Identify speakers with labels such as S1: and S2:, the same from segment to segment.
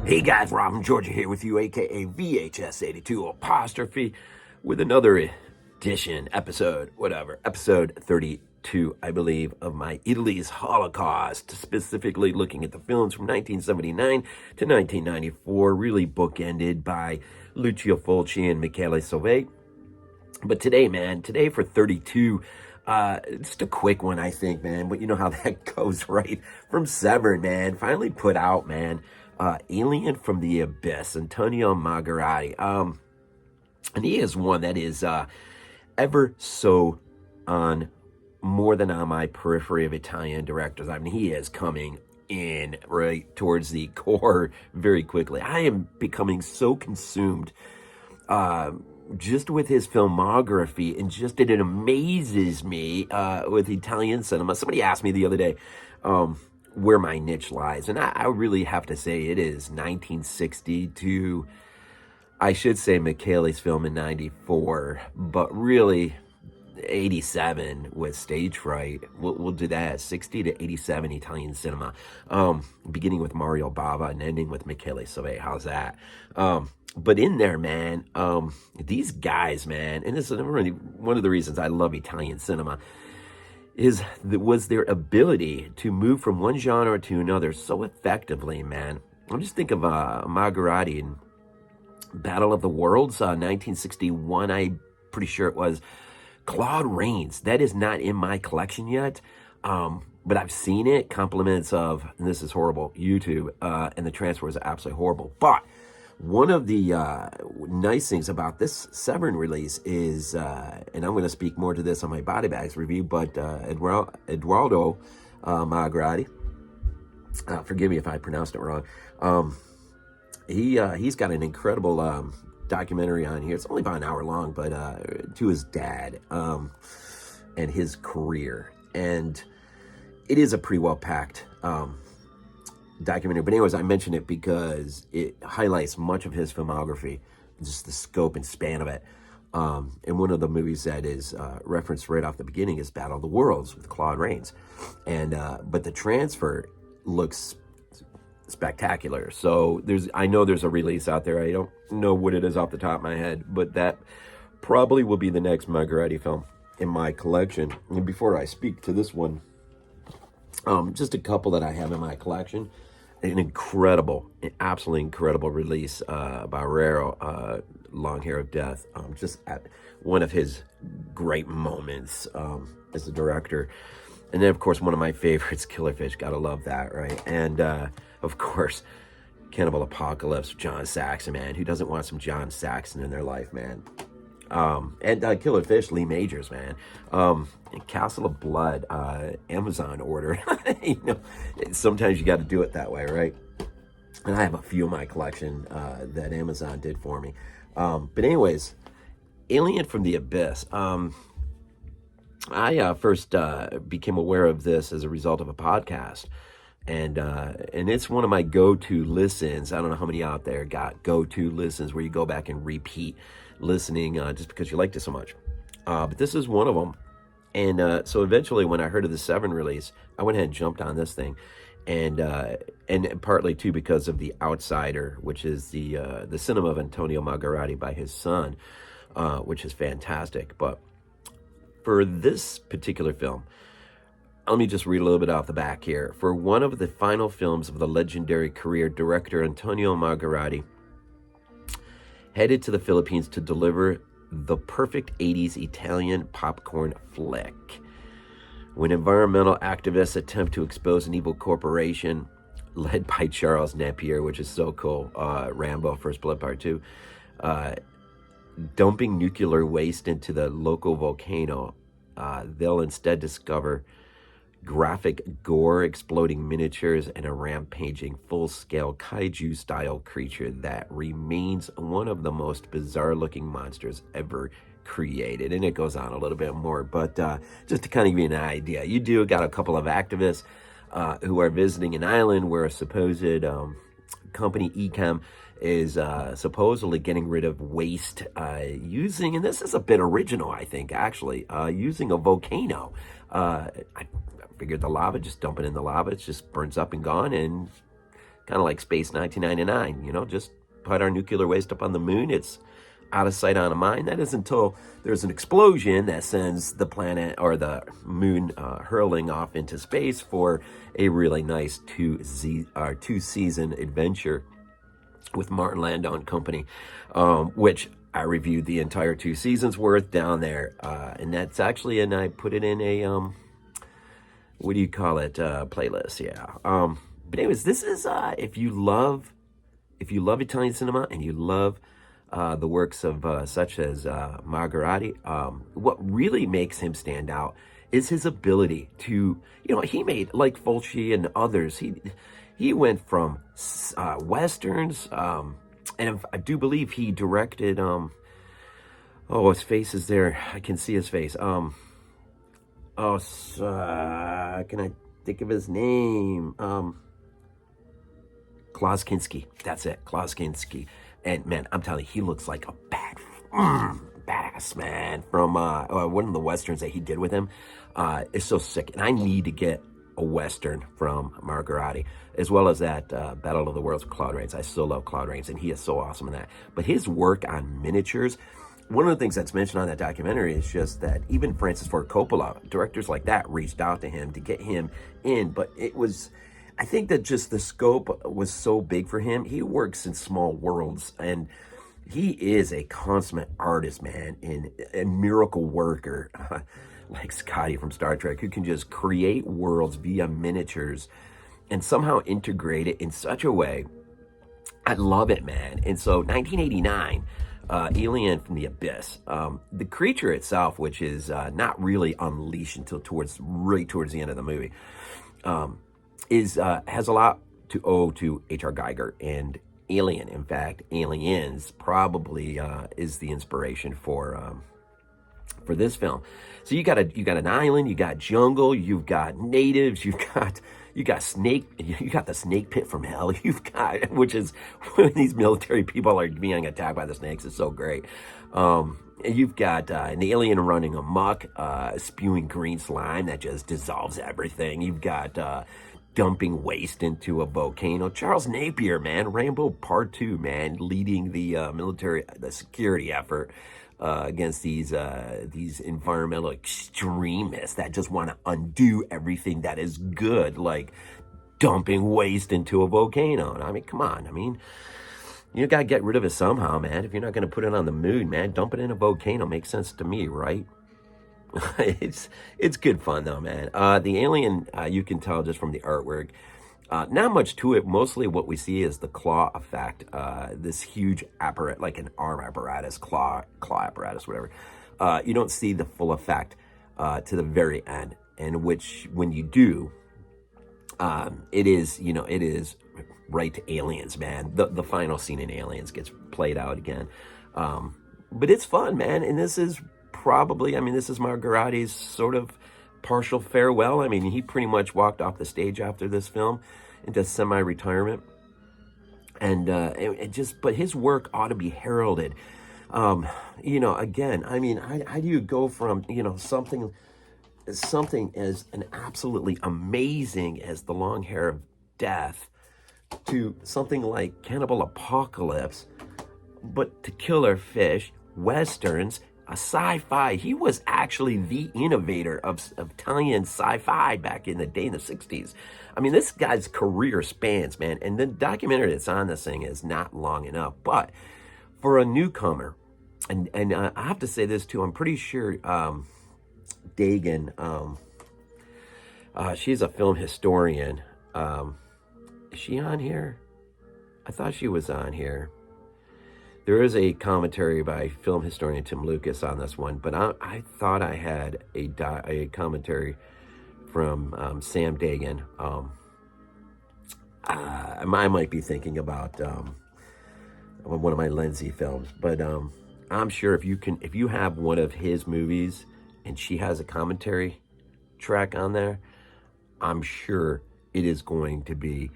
S1: Hey guys, Rob from Georgia here with you, aka VHS82 apostrophe, with another edition, episode 32, I believe, of my Italy's Holocaust, specifically looking at the films from 1979 to 1994, really bookended by Lucio Fulci and Michele Soavi. But today, man, for 32, just a quick one, I think, man, but you know how that goes, right? From Severin, man, finally put out, man. Alien from the Abyss, Antonio Margheriti. And he is one that is ever so on more than on my periphery of Italian directors. I mean, he is coming in right towards the core very quickly. I am becoming so consumed just with his filmography, and just it amazes me with Italian cinema. Somebody asked me the other day, where my niche lies. And I really have to say it is 1960 to, I should say, Michele's film in 94, but really 87 with Stage Fright. We'll do that. 60 to 87 Italian cinema. Beginning with Mario Bava and ending with Michele Soavi. How's that? But in there, man, these guys, man, and this is really one of the reasons I love Italian cinema, was their ability to move from one genre to another so effectively, man. I'm just thinking of Margheriti in Battle of the Worlds, 1961, I'm pretty sure it was. Claude Rains, that is not in my collection yet, but I've seen it. Compliments of, and this is horrible, YouTube, and the transfer is absolutely horrible. But one of the nice things about this Severin release is, and I'm going to speak more to this on my BodyBags review, but Eduardo Margheriti, forgive me if I pronounced it wrong, he's got an incredible documentary on here. It's only about an hour long, but to his dad and his career. And it is a pretty well-packed documentary. But anyways, I mention it because it highlights much of his filmography, just the scope and span of it. And one of the movies that is referenced right off the beginning is Battle of the Worlds with Claude Rains. And but the transfer looks spectacular. So I know there's a release out there. I don't know what it is off the top of my head, but that probably will be the next Margheriti film in my collection. And before I speak to this one, just a couple that I have in my collection. An absolutely incredible release by Barrero, Long Hair of Death. Just at one of his great moments as a director. And then, of course, one of my favorites, Killerfish. Gotta love that, right? And, of course, Cannibal Apocalypse, John Saxon, man. Who doesn't want some John Saxon in their life, man? And Killer Fish, Lee Majors, man. And Castle of Blood, Amazon order. You know, sometimes you got to do it that way, right? And I have a few in my collection that Amazon did for me. But anyways, Alien from the Abyss. I first became aware of this as a result of a podcast. And it's one of my go-to listens. I don't know how many out there got go-to listens where you go back and repeat listening just because you liked it so much. But this is one of them. And so eventually when I heard of the Severin release, I went ahead and jumped on this thing. And partly too because of The Outsider, which is the cinema of Antonio Margheriti by his son, which is fantastic. But for this particular film, let me just read a little bit off the back here. For one of the final films of the legendary career, director Antonio Margheriti headed to the Philippines to deliver the perfect 80s Italian popcorn flick. When environmental activists attempt to expose an evil corporation led by Charles Napier, which is so cool, Rambo, First Blood Part 2, dumping nuclear waste into the local volcano, they'll instead discover graphic gore, exploding miniatures, and a rampaging full-scale kaiju-style creature that remains one of the most bizarre-looking monsters ever created. And it goes on a little bit more, but just to kind of give you an idea, you do got a couple of activists who are visiting an island where a supposed company, Ecam, is supposedly getting rid of waste using, and this is a bit original, I think, actually, using a volcano. I figured the lava, just dump it in the lava, it just burns up and gone, and kind of like Space 1999, you know, just put our nuclear waste up on the moon. It's out of sight, out of mind. That is until there's an explosion that sends the planet or the moon hurling off into space for a really nice two-season adventure with Martin Landau and company, which I reviewed the entire 2 seasons worth down there, and that's actually, and I put it in a what do you call it, playlist. Yeah. But anyways, this is if you love Italian cinema and you love the works of such as Margheriti, what really makes him stand out is his ability to, you know, he made, like Fulci and others, he went from westerns, and I do believe he directed, oh, his face is there, I can see his face, can I think of his name, Klaus Kinski, that's it, Klaus Kinski. And man, I'm telling you, he looks like a badass, man. From one of the westerns that he did with him, is so sick. And I need to get a western from Margheriti, as well as that Battle of the Worlds with Claude Rains. I still love Claude Rains, and he is so awesome in that. But his work on miniatures, one of the things that's mentioned on that documentary is just that even Francis Ford Coppola, directors like that, reached out to him to get him in. But it was, I think that just the scope was so big for him. He works in small worlds, and he is a consummate artist, man, and a miracle worker, like Scotty from Star Trek, who can just create worlds via miniatures and somehow integrate it in such a way. I love it, man. And so 1989, Alien from the Abyss. The creature itself, which is not really unleashed until right towards the end of the movie, has a lot to owe to H.R. Geiger and Alien. In fact, Aliens probably is the inspiration for this film. So you got an island, you got jungle, you've got natives, you got snake, you got the snake pit from hell. You've got, which is when these military people are being attacked by the snakes. It's so great. You've got an alien running amok, spewing green slime that just dissolves everything. You've got dumping waste into a volcano. Charles Napier, man, Rambo Part 2, man, leading the security effort against these environmental extremists that just want to undo everything that is good, like dumping waste into a volcano. I mean, come on. I mean, you got to get rid of it somehow, man. If you're not going to put it on the moon, man, dump it in a volcano. Makes sense to me, right? It's good fun though, man. The alien, you can tell just from the artwork, not much to it. Mostly what we see is the claw effect. This huge apparatus, like an arm apparatus, claw apparatus, whatever. You don't see the full effect to the very end, and which when you do, it is right to Aliens, man. The final scene in Aliens gets played out again, but it's fun, man. And this is probably, I mean, this is Margheriti's sort of partial farewell. I mean, he pretty much walked off the stage after this film into semi-retirement, and but his work ought to be heralded. Again, I mean, how do you go from something as an absolutely amazing as The Long Hair of Death to something like Cannibal Apocalypse, but To Kill or Fish, westerns, a sci-fi. He was actually the innovator of Italian sci-fi back in the day, in the 60s. I mean, this guy's career spans, man. And the documentary that's on this thing is not long enough. But for a newcomer, and I have to say this too, I'm pretty sure Dagan, she's a film historian. Is she on here? I thought she was on here. There is a commentary by film historian Tim Lucas on this one, but I thought I had a commentary from Sam Dagan. I might be thinking about one of my Lindsay films, but I'm sure if you have one of his movies and she has a commentary track on there, I'm sure it is going to be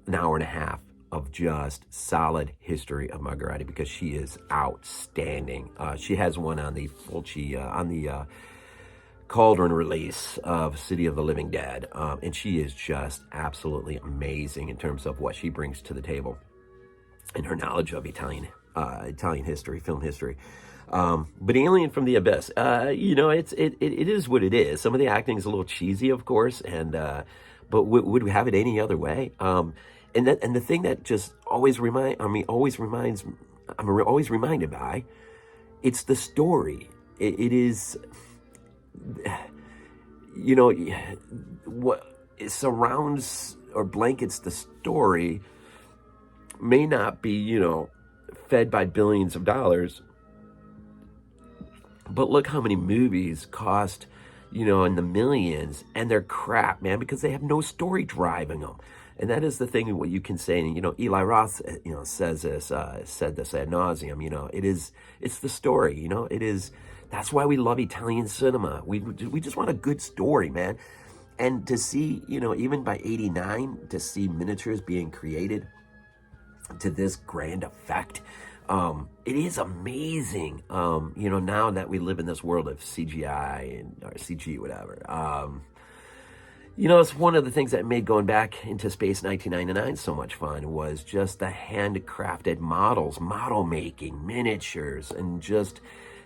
S1: an hour and a half of just solid history of Margheriti, because she is outstanding. She has one on the Fulci, on the Cauldron release of City of the Living Dead, and she is just absolutely amazing in terms of what she brings to the table and her knowledge of Italian history, film history. But Alien from the Abyss, it is what it is. Some of the acting is a little cheesy, of course, and but would we have it any other way? And the thing that just I'm always reminded by, it's the story. It is, what it surrounds or blankets the story may not be, fed by billions of dollars, but look how many movies cost, in the millions, and they're crap, man, because they have no story driving them. And that is the thing, what you can say, and, Eli Roth, said this ad nauseum, it's the story, it is, that's why we love Italian cinema. We just want a good story, man. And to see, even by 89, to see miniatures being created to this grand effect, it is amazing. Now that we live in this world of CGI or CG, whatever. It's one of the things that made going back into space 1999 so much fun, was just the handcrafted models, model making, miniatures, and just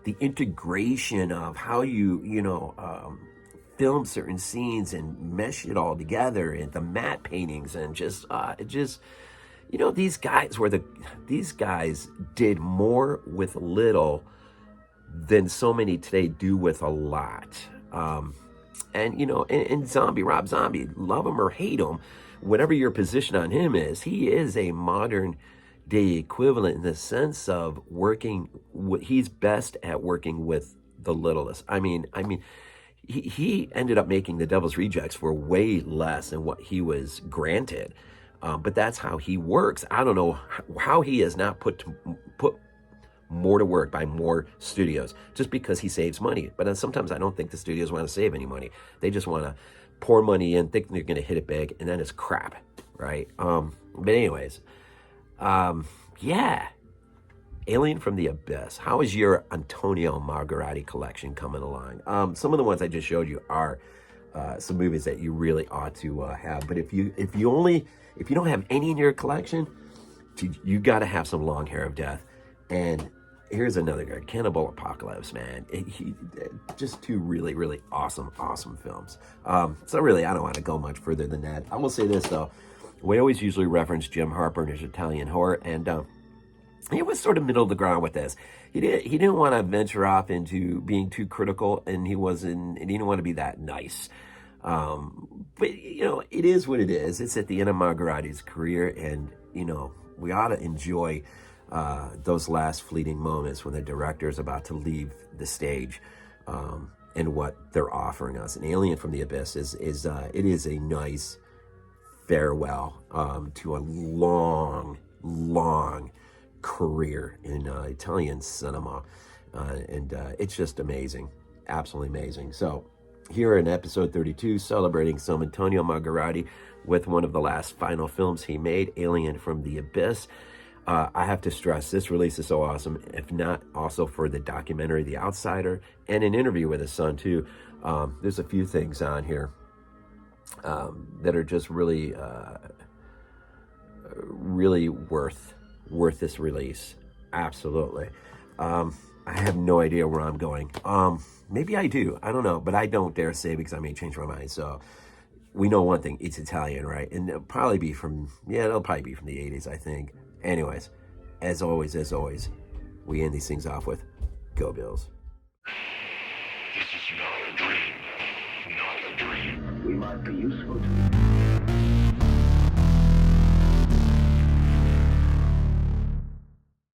S1: the integration of how you film certain scenes and mesh it all together, and the matte paintings, and these guys did more with little than so many today do with a lot. And Rob Zombie, love him or hate him, whatever your position on him is, he is a modern day equivalent in the sense of he's best at working with the littlest. He ended up making The Devil's Rejects for way less than what he was granted. But that's how he works. I don't know how he has not put more to work by more studios, just because he saves money. But then sometimes I don't think the studios want to save any money. They just want to pour money in, think they're going to hit it big, and then it's crap, right? But anyways, Alien from the Abyss. How is your Antonio Margheriti collection coming along? Some of the ones I just showed you are some movies that you really ought to have. But if you don't have any in your collection, you got to have some Long Hair of Death. And here's another guy, Cannibal Apocalypse, man. Just two really, really awesome films. So really, I don't want to go much further than that. I will say this, though. We always usually reference Jim Harper and his Italian horror, and he was sort of middle of the ground with this. He didn't want to venture off into being too critical, and he didn't want to be that nice. But, it is what it is. It's at the end of Margheriti's career, and, we ought to enjoy those last fleeting moments when the director is about to leave the stage, and what they're offering us. And Alien from the Abyss is a nice farewell to a long career in Italian cinema, and it's just amazing, absolutely amazing. So here in episode 32, celebrating some Antonio Margheriti with one of the last final films he made, Alien from the Abyss. I have to stress, this release is so awesome, if not also for the documentary The Outsider and an interview with his son too. There's a few things on here that are just really worth this release. Absolutely. I have no idea where I'm going. Maybe I do. I don't know, but I don't dare say, because I may change my mind. So we know one thing, it's Italian, right? And it'll probably be from the 80s, I think. Anyways, as always, we end these things off with Go Bills.
S2: This is not a dream. Not a dream.
S3: We might be useful to